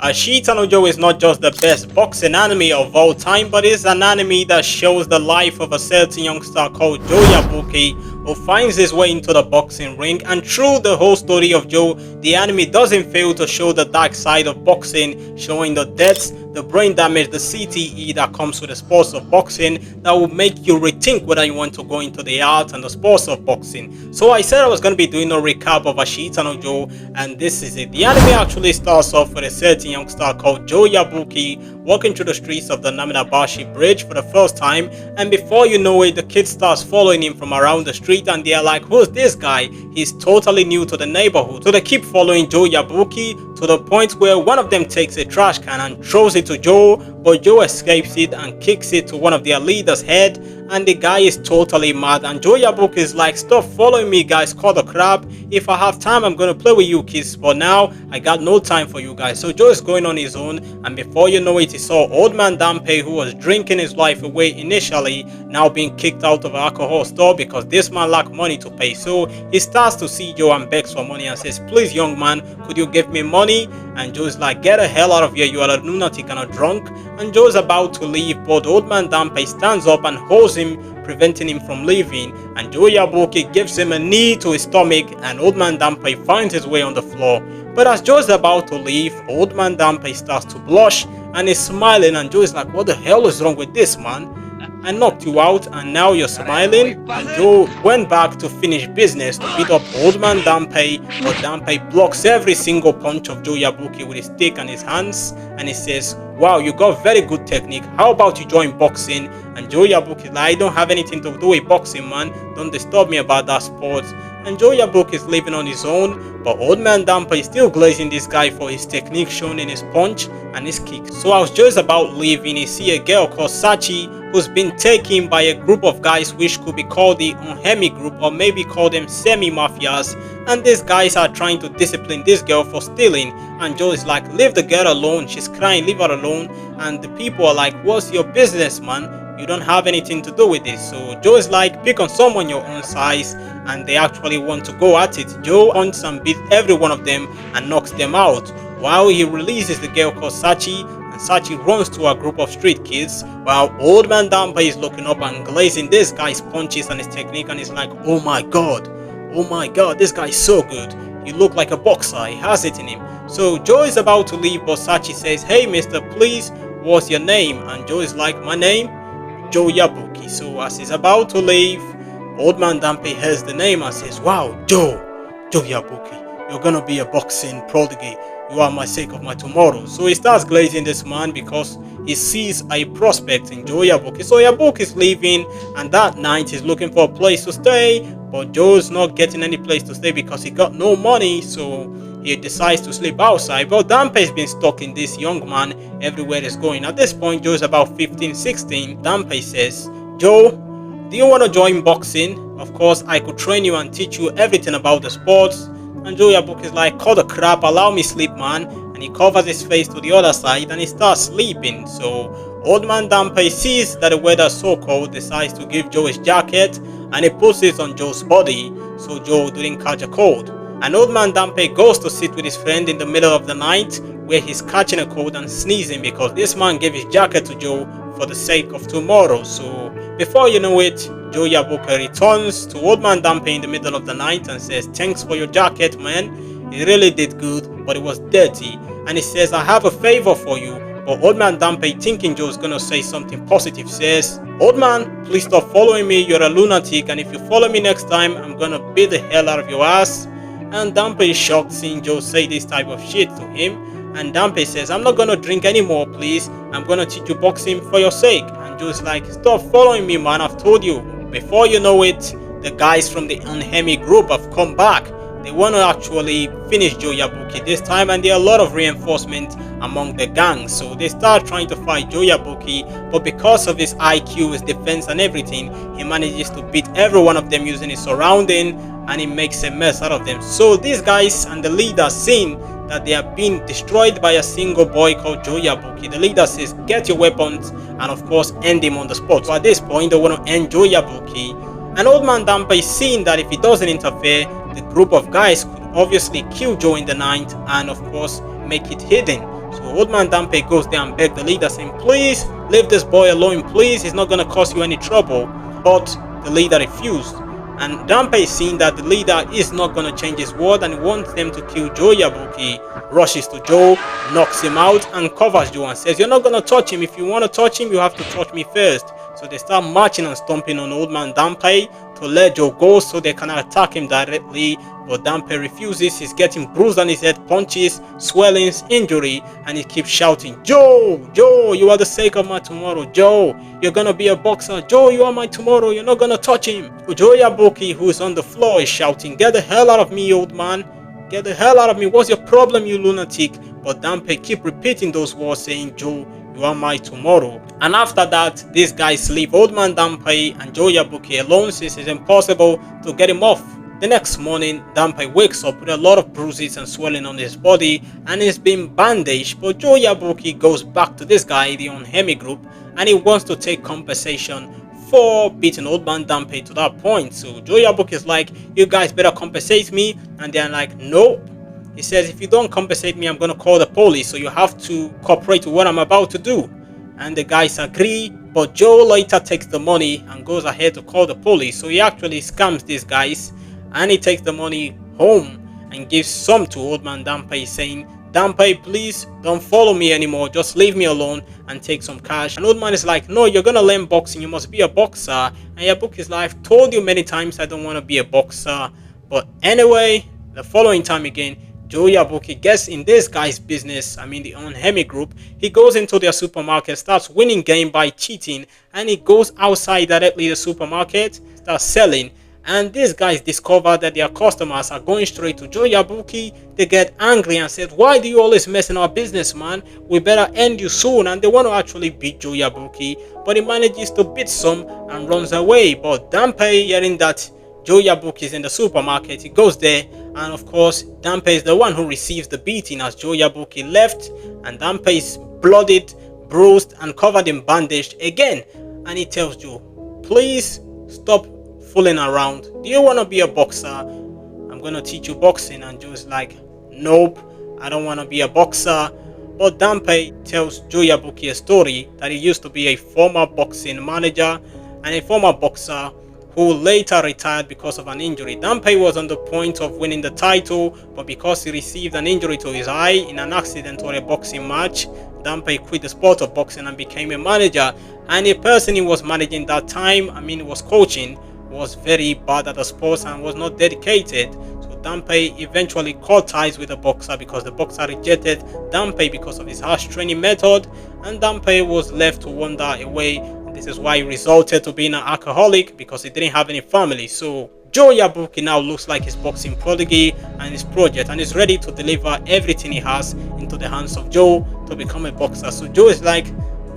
Ashitanojoe is not just the best boxing anime of all time, but it's an anime that shows the life of a certain youngster called Joe Yabuki, who finds his way into the boxing ring. And through the whole story of Joe, the anime doesn't fail to show the dark side of boxing, showing the deaths, the brain damage, the CTE that comes with the sports of boxing that will make you rethink whether you want to go into the art and the sports of boxing. So I said I was going to be doing a recap of Ashitanojoe, and this is it. The anime actually starts off with a certain youngster called Joe Yabuki walking through the streets of the Naminabashi bridge for the first time, and before you know it, the kid starts following him from around the street, and they're like, who's this guy? He's totally new to the neighborhood. So they keep following Joe Yabuki to the point where one of them takes a trash can and throws it to Joe, but Joe escapes it and kicks it to one of their leaders' head, and the guy is totally mad, and Joe Yabuki is like, stop following me guys, call the crap. If I have time I'm gonna play with you kids, but now I got no time for you guys. So Joe is going on his own, and before you know it, he saw old man Danpei, who was drinking his life away initially, now being kicked out of an alcohol store because this man lacked money to pay. So he starts to see Joe and begs for money and says, please young man, could you give me money? And Joe is like, get the hell out of here, you are a lunatic and a drunk. And Joe is about to leave, but old man Danpei stands up and holds him, preventing him from leaving, and Joe Yabuki gives him a knee to his stomach, and old man Danpei finds his way on the floor. But as Joe is about to leave, old man Danpei starts to blush and is smiling, and Joe is like, what the hell is wrong with this man? I knocked you out and now you're smiling? And Joe went back to finish business to beat up old man Danpei, but Danpei blocks every single punch of Joe Yabuki with his stick and his hands, and he says, wow, you got very good technique, how about you join boxing? And Joe Yabuki is like, I don't have anything to do with boxing man, don't disturb me about that sport. And Joe Yabuki is living on his own, but old man Danpei is still glazing this guy for his technique shown in his punch and his kick. So as Joe is about leaving, he sees a girl called Sachi who's been taken by a group of guys which could be called the Unhemi group, or maybe call them semi-mafias, and these guys are trying to discipline this girl for stealing. And Joe is like, leave the girl alone, she's crying, leave her alone. And the people are like, what's your business man? You don't have anything to do with this. So Joe is like, pick on someone your own size, and they actually want to go at it. Joe hunts and beats every one of them and knocks them out, while he releases the girl called Sachi, and Sachi runs to a group of street kids, while old man Danpei is looking up and glazing this guy's punches and his technique, and he's like, oh my god, this guy is so good, he looks like a boxer, he has it in him. So Joe is about to leave, but Sachi says, hey mister, please, what's your name? And Joe is like, my name? Joe Yabuki. So as he's about to leave, old man Danpei hears the name and says, wow, Joe Yabuki, you're gonna be a boxing prodigy, you are my sake of my tomorrow. So he starts glazing this man because he sees a prospect in Joe Yabuki. So Yabuki is leaving, and that night he's looking for a place to stay, but Joe's not getting any place to stay because he got no money, so he decides to sleep outside. But Danpei's been stalking this young man everywhere he's going. At this point, Joe's about 15-16. Danpei says, Joe, do you want to join boxing? Of course, I could train you and teach you everything about the sports. And Joe Yabuki is like, cut the crap, allow me sleep man. And he covers his face to the other side and he starts sleeping. So old man Danpei sees that the weather is so cold, decides to give Joe his jacket, and he puts it on Joe's body so Joe didn't catch a cold. And old man Danpei goes to sit with his friend in the middle of the night, where he's catching a cold and sneezing because this man gave his jacket to Joe for the sake of tomorrow. So before you know it, Joe Yabuki returns to old man Danpei in the middle of the night and says, thanks for your jacket man, it really did good, but it was dirty. And he says, I have a favor for you. But old man Danpei, thinking Joe's gonna say something positive, says, old man, please stop following me, you're a lunatic, and if you follow me next time, I'm gonna beat the hell out of your ass. And Danpei is shocked seeing Joe say this type of shit to him, and Danpei says, I'm not gonna drink anymore please, I'm gonna teach you boxing for your sake. And Joe's like, stop following me man, I've told you. Before you know it, the guys from the Unhemi group have come back. They want to actually finish Joe Yabuki this time, and there are a lot of reinforcement among the gang. So they start trying to fight Joe Yabuki, but because of his IQ, his defense and everything, he manages to beat every one of them using his surrounding, and he makes a mess out of them. So these guys and the leader, seeing that they are being destroyed by a single boy called Joe Yabuki, the leader says, get your weapons and of course end him on the spot. So at this point they want to end Joe Yabuki, and old man Danpei, seeing that if he doesn't interfere, the group of guys could obviously kill Joe in the night and of course make it hidden. So old man Danpei goes there and begs the leader, saying, please leave this boy alone, please, he's not gonna cause you any trouble. But the leader refused. And Danpei, seeing that the leader is not going to change his word and he wants them to kill Joe Yabuki, rushes to Joe, knocks him out, and covers Joe and says, you're not going to touch him. If you want to touch him, you have to touch me first. So they start marching and stomping on old man Danpei to let Joe go so they can attack him directly. But Danpei refuses. He's getting bruised on his head, punches, swellings, injury, and he keeps shouting, Joe, Joe, you are the sake of my tomorrow. Joe, you're gonna be a boxer. Joe, you are my tomorrow. You're not gonna touch him. Joe Yabuki, who is on the floor, is shouting, get the hell out of me, old man. Get the hell out of me. What's your problem, you lunatic? But Danpei keep repeating those words, saying, Joe, you are my tomorrow. And after that, these guys leave old man Danpei and Joe Yabuki alone since it's impossible to get him off. The next morning, Danpei wakes up with a lot of bruises and swelling on his body and is being bandaged, but Joe Yabuki goes back to this guy, the Onhemi group, and he wants to take compensation for beating old man Danpei to that point. So Joe Yabuki is like, you guys better compensate me, and they're like, nope. He says, if you don't compensate me, I'm going to call the police, so you have to cooperate with what I'm about to do. And the guys agree, but Joe later takes the money and goes ahead to call the police. So he actually scams these guys, and he takes the money home and gives some to old man Danpei, saying, Danpei, please don't follow me anymore, just leave me alone and take some cash. And old man is like, no, you're gonna learn boxing, you must be a boxer. And Yabuki is like, I've told you many times I don't want to be a boxer. But anyway, the following time again, Joe Yabuki gets in this guy's business, the Onhemi group. He goes into their supermarket, starts winning game by cheating, and he goes outside directly the supermarket, starts selling. And these guys discover that their customers are going straight to Joe Yabuki. They get angry and said, why do you always mess in our business, man? We better end you soon. And they want to actually beat Joe Yabuki, but he manages to beat some and runs away. But Danpei, hearing that Joe Yabuki is in the supermarket, he goes there, and of course Danpei is the one who receives the beating as Joe Yabuki left, and Danpei is bloodied, bruised, and covered in bandage again. And he tells Joe, please stop fooling around. Do you want to be a boxer? I'm going to teach you boxing. And Joe's like, nope, I don't want to be a boxer. But Danpei tells Joe Yabuki a story that he used to be a former boxing manager and a former boxer who later retired because of an injury. Danpei was on the point of winning the title, but because he received an injury to his eye in an accident or a boxing match, Danpei quit the sport of boxing and became a manager. And a person he was managing that time, he was coaching, was very bad at the sports and was not dedicated. So Danpei eventually cut ties with the boxer because the boxer rejected Danpei because of his harsh training method, and Danpei was left to wander away. This is why he resulted to being an alcoholic, because he didn't have any family. So Joe Yabuki now looks like his boxing prodigy and his project, and is ready to deliver everything he has into the hands of Joe to become a boxer. So Joe is like,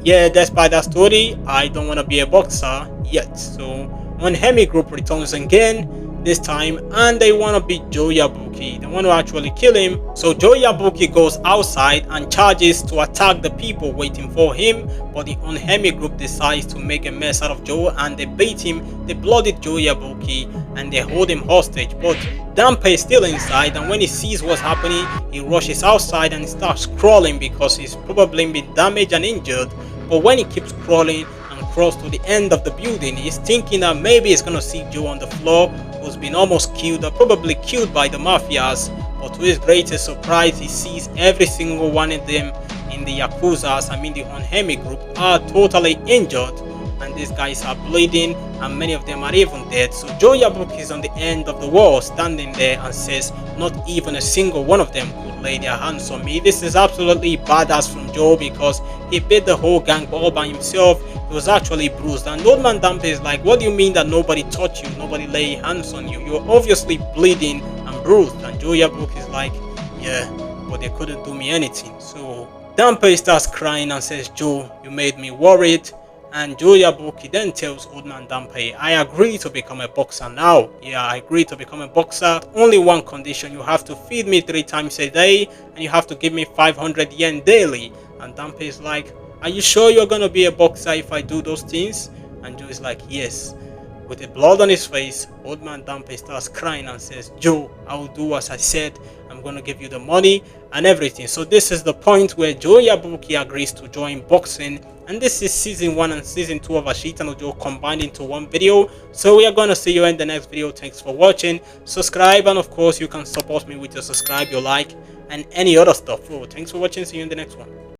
yeah, despite that story, I don't want to be a boxer yet. So Onhemi group returns again this time, and they want to beat Joe Yabuki. They want to actually kill him. So Joe Yabuki goes outside and charges to attack the people waiting for him, but the Onhemi group decides to make a mess out of Joe, and they beat him. They blooded Joe Yabuki and they hold him hostage. But Danpei is still inside, and when he sees what's happening, he rushes outside and starts crawling because he's probably been damaged and injured. But when he keeps crawling and crawls to the end of the building, he's thinking that maybe he's gonna see Joe on the floor, who's been almost killed or probably killed by the Mafias. But to his greatest surprise, he sees every single one of them in the Yakuzas, the Onhemi group, are totally injured, and these guys are bleeding, and many of them are even dead. So Joe Yabuki is on the end of the wall, standing there, and says, not even a single one of them could lay their hands on me. This is absolutely badass from Joe, because he beat the whole gang all by himself. He was actually bruised, and old man Danpei is like, what do you mean that nobody touched you, nobody lay hands on you? You're obviously bleeding and bruised. And Joe Yabuki is like, yeah, but they couldn't do me anything. So Danpei starts crying and says, Joe, you made me worried. And Joe Yabuki then tells old man Danpei, I agree to become a boxer now. Yeah, I agree to become a boxer. Only one condition: you have to feed me 3 times a day, and you have to give me 500 yen daily. And Danpei is like, are you sure you're gonna be a boxer if I do those things? And Joe is like, yes. With the blood on his face, old man Danpei starts crying and says, Joe, I will do as I said. I'm gonna give you the money, and everything. So this is the point where Joe Yabuki agrees to join boxing, and this is season 1 and season 2 of Ashita no Joe combined into one video. So we are gonna see you in the next video. Thanks for watching. Subscribe, and of course you can support me with your subscribe, your like, and any other stuff. Oh, thanks for watching. See you in the next one.